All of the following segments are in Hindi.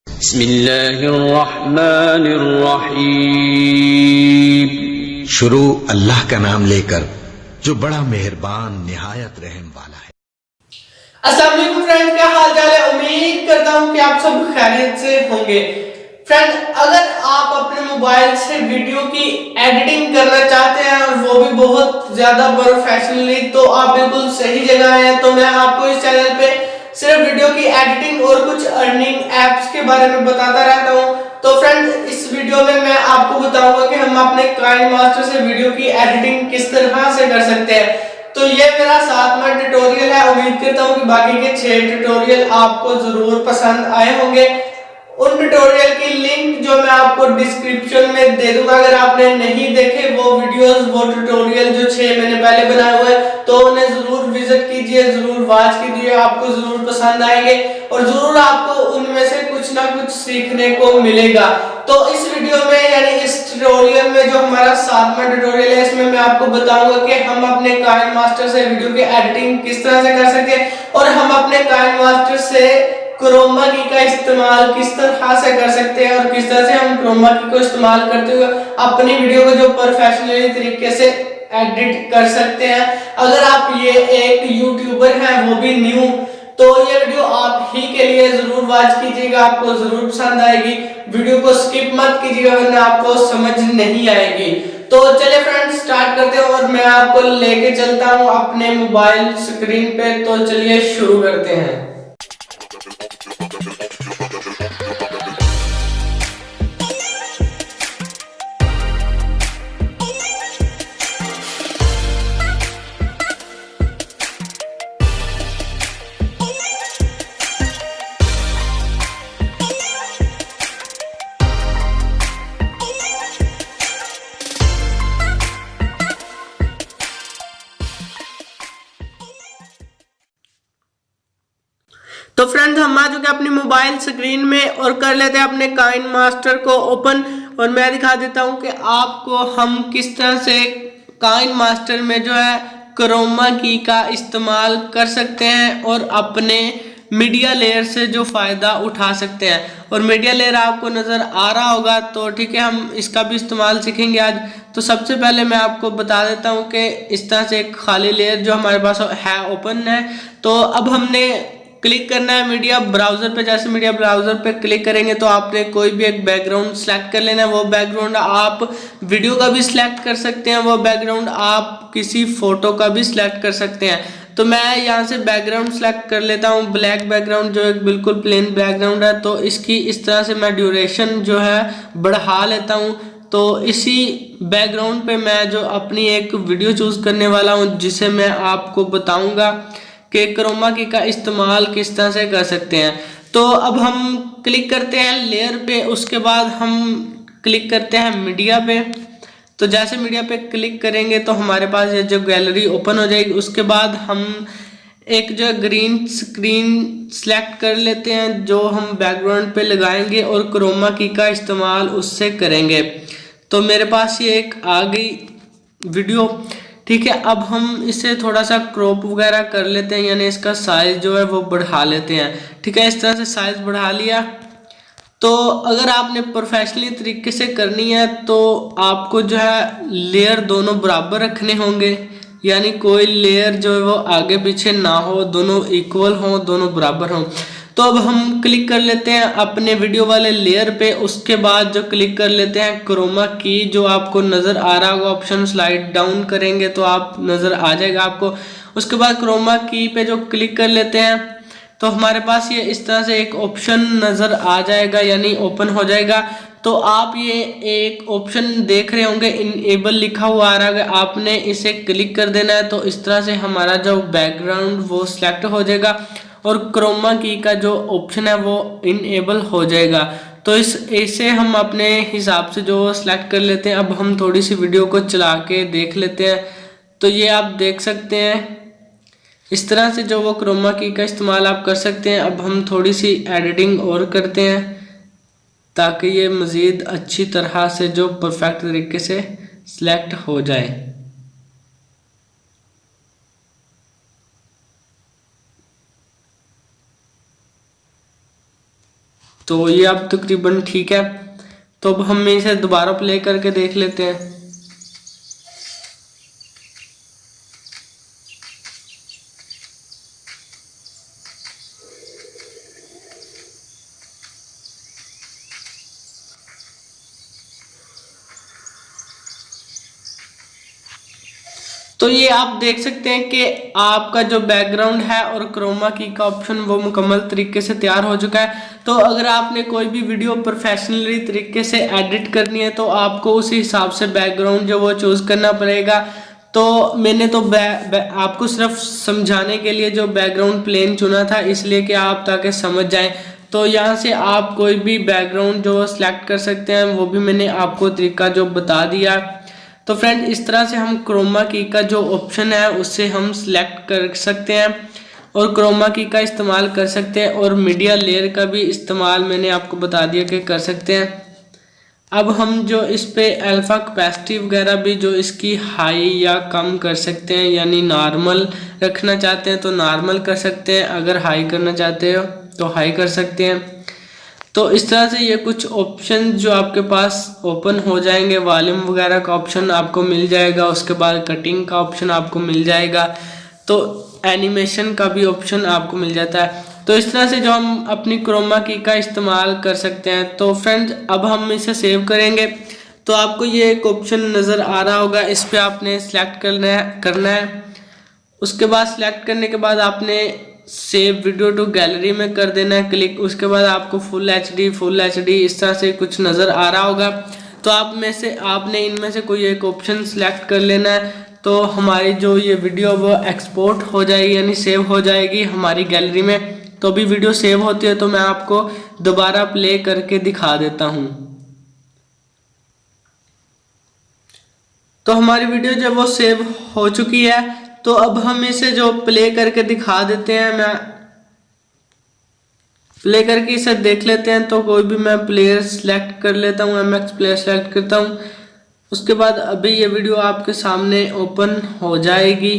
बिस्मिल्लाहिर्रहमानिर्रहीम। शुरू अल्लाह का नाम लेकर जो बड़ा मेहरबान निहायत रहम वाला है। अस्सलाम वालेकुम फ्रेंड्स, क्या हाल चाल है। उम्मीद करता हूँ कि आप सब खैरियत से होंगे। फ्रेंड, अगर आप अपने मोबाइल से वीडियो की एडिटिंग करना चाहते हैं और वो भी बहुत ज्यादा प्रोफेशनली, तो आप बिल्कुल सही जगह हैं। तो मैं आपको इस चैनल पे सिर्फ वीडियो की एडिटिंग और कुछ अर्निंग एप्स के बारे में बताता रहता हूँ। तो फ्रेंड, इस वीडियो में मैं आपको बताऊंगा कि हम अपने काइनमास्टर से वीडियो की एडिटिंग किस तरह से कर सकते हैं। तो ये मेरा 7वां ट्यूटोरियल है। उम्मीद करता हूँ कि बाकी के 6 ट्यूटोरियल आपको जरूर पसंद आए होंगे। उन ट्यूटोरियल की लिंक जो मैं आपको डिस्क्रिप्शन में दे दूंगा, अगर आपने नहीं देखे वो वीडियोस, वो ट्यूटोरियल जो 6 मैंने पहले बनाए हुए हैं, तो उन्हें जरूर विजिट कीजिए, जरूर वॉच कीजिए, आपको जरूर पसंद आएंगे और जरूर आपको उनमें से कुछ ना कुछ सीखने को मिलेगा। तो इस वीडियो में यानी इस ट्यूटोरियल में जो हमारा 7वां ट्यूटोरियल है, इसमें मैं आपको बताऊंगा कि हम अपने काइनमास्टर से वीडियो की एडिटिंग किस तरह से कर सकते हैं और हम अपने काइनमास्टर से क्रोमा की का इस्तेमाल किस तरह से कर सकते हैं और किस तरह से हम क्रोमा की को इस्तेमाल करते हुए अपनी वीडियो को जो प्रोफेशनली तरीके से एडिट कर सकते हैं। अगर आप ये एक यूट्यूबर हैं, वो भी न्यू, तो ये वीडियो आप ही के लिए जरूर वॉच कीजिएगा, आपको जरूर पसंद आएगी। वीडियो को स्किप मत कीजिएगा वरना आपको समझ नहीं आएगी। तो चलिए फ्रेंड्स, स्टार्ट करते हैं और मैं आपको लेके चलता हूँ अपने मोबाइल स्क्रीन पे। तो चलिए शुरू करते हैं। तो फ्रेंड्स, हम आ चुके अपनी मोबाइल स्क्रीन में और कर लेते हैं अपने काइनमास्टर को ओपन। और मैं दिखा देता हूं कि आपको हम किस तरह से काइनमास्टर में जो है क्रोमा की का इस्तेमाल कर सकते हैं और अपने मीडिया लेयर से जो फ़ायदा उठा सकते हैं। और मीडिया लेयर आपको नज़र आ रहा होगा, तो ठीक है, हम इसका भी इस्तेमाल सीखेंगे आज। तो सबसे पहले मैं आपको बता देता हूं कि इस तरह से एक खाली लेयर जो हमारे पास है ओपन है। तो अब हमने क्लिक करना है मीडिया ब्राउजर पे। जैसे मीडिया ब्राउजर पे क्लिक करेंगे तो आपने कोई भी एक बैकग्राउंड सेलेक्ट कर लेना है। वो बैकग्राउंड आप वीडियो का भी सिलेक्ट कर सकते हैं, वो बैकग्राउंड आप किसी फोटो का भी सिलेक्ट कर सकते हैं। तो मैं यहाँ से बैकग्राउंड सेलेक्ट कर लेता हूँ, ब्लैक बैकग्राउंड, जो एक बिल्कुल प्लेन बैकग्राउंड है। तो इसकी इस तरह से मैं ड्यूरेशन जो है बढ़ा लेता हूँ। तो इसी बैकग्राउंड पे मैं जो अपनी एक वीडियो चूज करने वाला हूँ, जिसे मैं आपको बताऊंगा कि क्रोमा की का इस्तेमाल किस तरह से कर सकते हैं। तो अब हम क्लिक करते हैं लेयर पे, उसके बाद हम क्लिक करते हैं मीडिया पे। तो जैसे मीडिया पे क्लिक करेंगे तो हमारे पास ये जो गैलरी ओपन हो जाएगी। उसके बाद हम एक जो ग्रीन स्क्रीन सेलेक्ट कर लेते हैं, जो हम बैकग्राउंड पे लगाएंगे और क्रोमा की का इस्तेमाल उससे करेंगे। तो मेरे पास ये एक आ गई वीडियो, ठीक है। अब हम इसे थोड़ा सा क्रॉप वगैरह कर लेते हैं, यानी इसका साइज जो है वो बढ़ा लेते हैं, ठीक है। इस तरह से साइज बढ़ा लिया। तो अगर आपने प्रोफेशनली तरीके से करनी है तो आपको जो है लेयर दोनों बराबर रखने होंगे, यानी कोई लेयर जो है वो आगे पीछे ना हो, दोनों इक्वल हो, दोनों बराबर हों। तो अब हम क्लिक कर लेते हैं अपने वीडियो वाले लेयर पे। उसके बाद जो क्लिक कर लेते हैं क्रोमा की, जो आपको नज़र आ रहा होगा ऑप्शन, स्लाइड डाउन करेंगे तो आप नज़र आ जाएगा आपको। उसके बाद क्रोमा की पे जो क्लिक कर लेते हैं तो हमारे पास ये इस तरह से एक ऑप्शन नज़र आ जाएगा, यानी ओपन हो जाएगा। तो आप ये एक ऑप्शन देख रहे होंगे, इनेबल लिखा हुआ आ रहा है, आपने इसे क्लिक कर देना है। तो इस तरह से हमारा जो बैकग्राउंड वो सिलेक्ट हो जाएगा और क्रोमा की का जो ऑप्शन है वो इनेबल हो जाएगा। तो इसे हम अपने हिसाब से जो सिलेक्ट कर लेते हैं। अब हम थोड़ी सी वीडियो को चला के देख लेते हैं। तो ये आप देख सकते हैं, इस तरह से जो वो क्रोमा की का इस्तेमाल आप कर सकते हैं। अब हम थोड़ी सी एडिटिंग और करते हैं ताकि ये मज़ीद अच्छी तरह से जो परफेक्ट तरीके से सिलेक्ट हो जाए। तो ये अब तकरीबन ठीक है। तो अब हम इसे दोबारा प्ले करके देख लेते हैं। तो ये आप देख सकते हैं कि आपका जो बैकग्राउंड है और क्रोमा की का ऑप्शन वो मुकम्मल तरीके से तैयार हो चुका है। तो अगर आपने कोई भी वीडियो प्रोफेशनली तरीके से एडिट करनी है तो आपको उसी हिसाब से बैकग्राउंड जो वो चूज़ करना पड़ेगा। तो मैंने तो आपको सिर्फ समझाने के लिए जो बैकग्राउंड प्लेन चुना था, इसलिए कि आप ताकि समझ जाएं। तो यहाँ से आप कोई भी बैकग्राउंड जो सिलेक्ट कर सकते हैं, वो भी मैंने आपको तरीका जो बता दिया। तो फ्रेंड इस तरह से हम क्रोमा की का जो ऑप्शन है उससे हम सिलेक्ट कर सकते हैं और क्रोमा की का इस्तेमाल कर सकते हैं, और मीडिया लेयर का भी इस्तेमाल मैंने आपको बता दिया कि कर सकते हैं। अब हम जो इस पे अल्फा कैपेसिटी वगैरह भी जो इसकी हाई या कम कर सकते हैं, यानी नॉर्मल रखना चाहते हैं तो नॉर्मल कर सकते हैं, अगर हाई करना चाहते हो तो हाई कर सकते हैं। तो इस तरह से ये कुछ ऑप्शन जो आपके पास ओपन हो जाएंगे। वॉल्यूम वगैरह का ऑप्शन आपको मिल जाएगा, उसके बाद कटिंग का ऑप्शन आपको मिल जाएगा, तो एनिमेशन का भी ऑप्शन आपको मिल जाता है। तो इस तरह से जो हम अपनी क्रोमा की का इस्तेमाल कर सकते हैं। तो फ्रेंड्स अब हम इसे सेव करेंगे। तो आपको ये एक ऑप्शन नज़र आ रहा होगा, इस पर आपने सेलेक्ट करना है। उसके बाद सेलेक्ट करने के बाद आपने सेव वीडियो टू गैलरी में कर देना है क्लिक। उसके बाद आपको फुल एचडी इस तरह से कुछ नज़र आ रहा होगा। तो आपने इनमें से कोई एक ऑप्शन सेलेक्ट कर लेना है। तो हमारी जो ये वीडियो वो एक्सपोर्ट हो जाएगी, यानी सेव हो जाएगी हमारी गैलरी में। तो अभी वीडियो सेव होती है तो मैं आपको दोबारा प्ले करके दिखा देता हूँ। तो हमारी वीडियो जब वो सेव हो चुकी है, तो अब हम इसे जो प्ले करके दिखा देते हैं। मैं प्ले करके इसे देख लेते हैं। तो कोई भी मैं प्लेयर सेलेक्ट कर लेता हूँ, MX प्लेयर सेलेक्ट करता हूँ। उसके बाद अभी ये वीडियो आपके सामने ओपन हो जाएगी।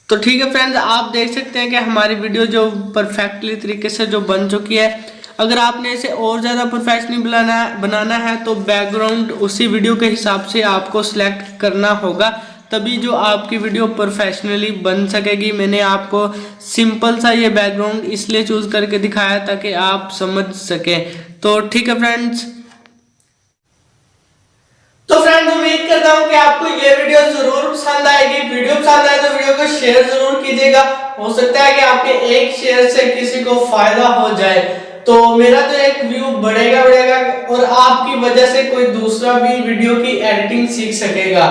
तो ठीक है फ्रेंड्स, आप देख सकते हैं कि हमारी वीडियो जो परफेक्टली तरीके से जो बन चुकी है। अगर आपने इसे और ज़्यादा प्रोफेशनल बनाना है तो बैकग्राउंड उसी वीडियो के हिसाब से आपको सिलेक्ट करना होगा, तभी जो आपकी वीडियो प्रोफेशनली बन सकेगी। मैंने आपको सिंपल सा ये बैकग्राउंड इसलिए चूज़ करके दिखाया ताकि आप समझ सकें। तो ठीक है फ्रेंड्स। तो फ्रेंड्स उम्मीद करता हूँ कि आपको ये वीडियो जरूर पसंद आएगी। वीडियो पसंद आए तो वीडियो को शेयर जरूर कीजिएगा। हो सकता है कि आपके एक शेयर से किसी को फायदा हो जाए। तो मेरा तो एक व्यू बढ़ेगा और आपकी वजह से कोई दूसरा भी वीडियो की एडिटिंग सीख सकेगा।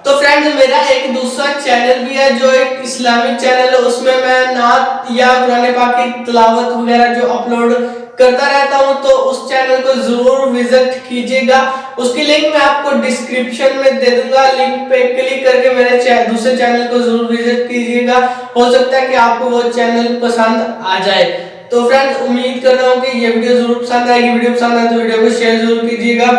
तो फ्रेंड्स मेरा एक दूसरा चैनल भी है जो एक इस्लामिक चैनल है, उसमें मैं नात या कुरान पाक की तिलावत वगैरह जो अपलोड करता रहता हूं। तो उस चैनल को जरूर विजिट कीजिएगा। उसकी लिंक मैं आपको डिस्क्रिप्शन में दे दूंगा। लिंक पे क्लिक करके मेरे दूसरे चैनल को जरूर विजिट कीजिएगा। हो सकता है कि आपको वो चैनल पसंद आ जाए। तो फ्रेंड्स उम्मीद कर रहा हूँ कि ये वीडियो जरूर पसंद आएगी। वीडियो पसंद आए तो वीडियो को शेयर जरूर कीजिएगा।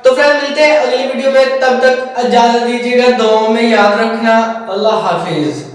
तो फ्रेंड्स मिलते हैं अगली वीडियो में, तब तक इजाजत दीजिएगा। दुआओं में याद रखना। अल्लाह हाफिज।